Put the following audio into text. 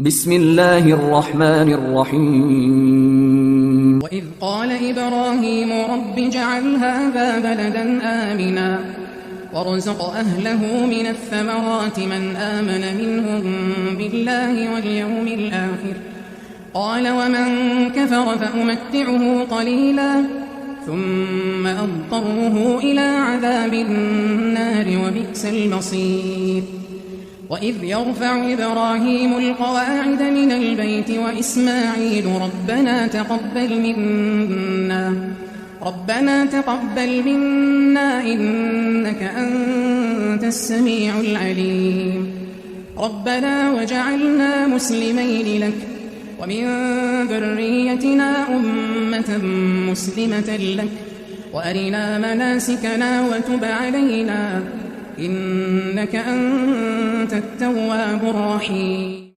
بسم الله الرحمن الرحيم وإذ قال إبراهيم رب اجعل هذا بلدا آمنا وارزق أهله من الثمرات من آمن منهم بالله واليوم الآخر قال ومن كفر فأمتعه قليلا ثم أضطره إلى عذاب النار وبئس المصير وإذ يرفع إبراهيم القواعد من البيت وإسماعيل ربنا تقبل منا إنك أنت السميع العليم ربنا وجعلنا مسلمين لك ومن ذريتنا أمة مسلمة لك وأرنا مناسكنا وتب علينا إنك أنت التواب الرحيم.